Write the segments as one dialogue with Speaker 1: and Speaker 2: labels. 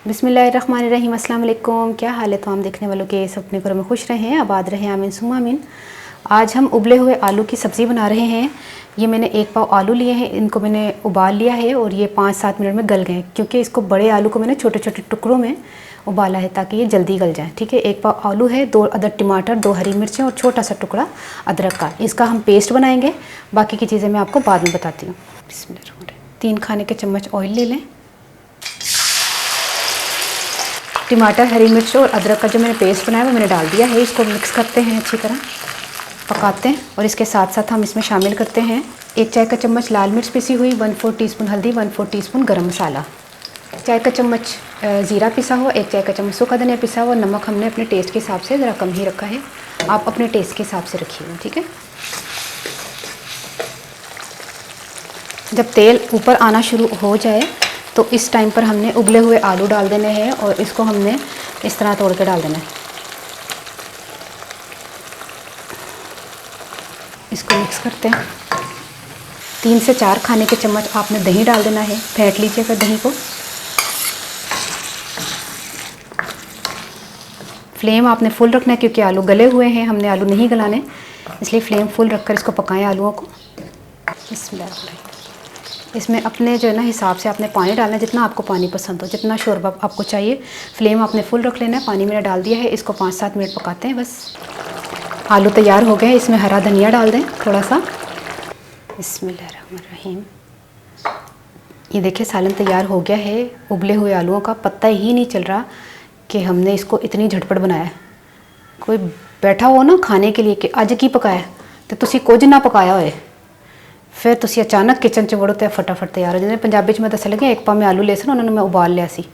Speaker 1: बिस्मिल्लाहिर्रहमानिर्रहीम, अस्सलाम वालेकुम। क्या हाल है तमाम देखने वालों के? सब अपने घरों में खुश रहें, आबाद रहें, आमीन सुम्मा आमीन। आज हम उबले हुए आलू की सब्ज़ी बना रहे हैं। ये मैंने 1 पाव आलू लिए हैं, इनको मैंने उबाल लिया है और ये 5-7 मिनट में गल गए, क्योंकि इसको बड़े आलू को मैंने छोटे छोटे टुकड़ों में उबाला है ताकि ये जल्दी गल जाए। ठीक है, 1 पाव आलू है, 2 अदद टमाटर, 2 हरी मिर्चें और छोटा सा टुकड़ा अदरक का। इसका हम पेस्ट बनाएंगे, बाकी की चीज़ें मैं आपको बाद में बताती हूँ। 3 खाने के चम्मच ऑयल ले लें। टमाटर, हरी मिर्च और अदरक का जो मैंने पेस्ट बनाया वो मैंने डाल दिया है। इसको मिक्स करते हैं, अच्छी तरह पकाते हैं और इसके साथ साथ हम इसमें शामिल करते हैं 1 चाय का चम्मच लाल मिर्च पिसी हुई, 1/4 टीस्पून हल्दी, 1/4 टीस्पून गरम मसाला, 1 चाय का चम्मच ज़ीरा पिसा हुआ, 1 चाय का चम्मच सूखा धनिया पिसा हुआ। नमक हमने अपने टेस्ट के हिसाब से ज़रा कम ही रखा है, आप अपने टेस्ट के हिसाब से रखिएगा। ठीक है, जब तेल ऊपर आना शुरू हो जाए तो इस टाइम पर हमने उबले हुए आलू डाल देने हैं और इसको हमने इस तरह तोड़ के डाल देना है। इसको मिक्स करते हैं। 3 से 4 खाने के चम्मच आपने दही डाल देना है, फेंट लीजिएगा दही को। फ्लेम आपने फुल रखना है क्योंकि आलू गले हुए हैं, हमने आलू नहीं गलाने, इसलिए फ्लेम फुल रखकर इसको पकाएं आलूओं को। इसमें अपने जो है ना हिसाब से आपने पानी डालना है, जितना आपको पानी पसंद हो, जितना शोरबा आपको चाहिए। फ्लेम आपने फुल रख लेना है। पानी मैंने डाल दिया है, इसको 5-7 मिनट पकाते हैं बस। आलू तैयार हो गए, इसमें हरा धनिया डाल दें थोड़ा सा। बिस्मिल्लाहिर्रहमानिर्रहीम। ये देखिए सालन तैयार हो गया है। उबले हुए आलूओं का पता ही नहीं चल रहा कि हमने इसको इतनी झटपट बनाया है। कोई बैठा हो ना खाने के लिए कि अज की पकाया तो तुसी कुछ ना पकाया होए, फिर तुसी अचानक किचन च वड़ो तो फटाफट तैयार हो जाते। पंजाबी में दस लगे 1 पाव में आलू ले सन, उन्होंने मैं उबाल लिया सी,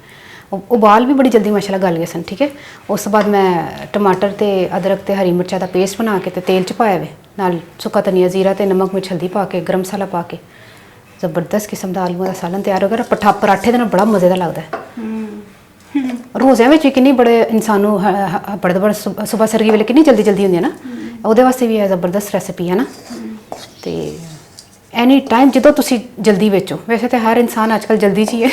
Speaker 1: उबाल भी बड़ी जल्दी माशाल्लाह गल गए सन। ठीक है, उस बाद मैं टमाटर ते अदरक ते हरी मिर्चा का पेस्ट बना के ते तेल च पाया वे, नाल सुक्का धनिया, जीरा ते नमक मिर्च हल्दी पा के, गर्म मसाला पा के जबरदस्त किस्म का आलूओं का सालन तैयार हो गया। पराठे के बड़ा मज़े का लगता है। रोज़ियां में किन्नी बड़े इंसानों बड़े सुबह सरगी वेले किन्नी जल्दी जल्दी होंदी है ना, वो वास्ते भी जबरदस्त रेसिपी है ना। तो एनी टाइम जो तुसी जल्दी बेचो, वैसे तो हर इंसान आजकल जल्दी च ही है,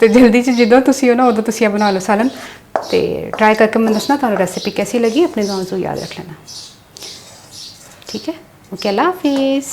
Speaker 1: तो जल्दी च जो तुसी हो ना उदों तुसी बना लो सालन। तो ट्राई करके मैं दसना तुहानू रेसिपी कैसी लगी, अपने गाँव से याद रख लेना। ठीक है, ओके, अल्लाह हाफिज़।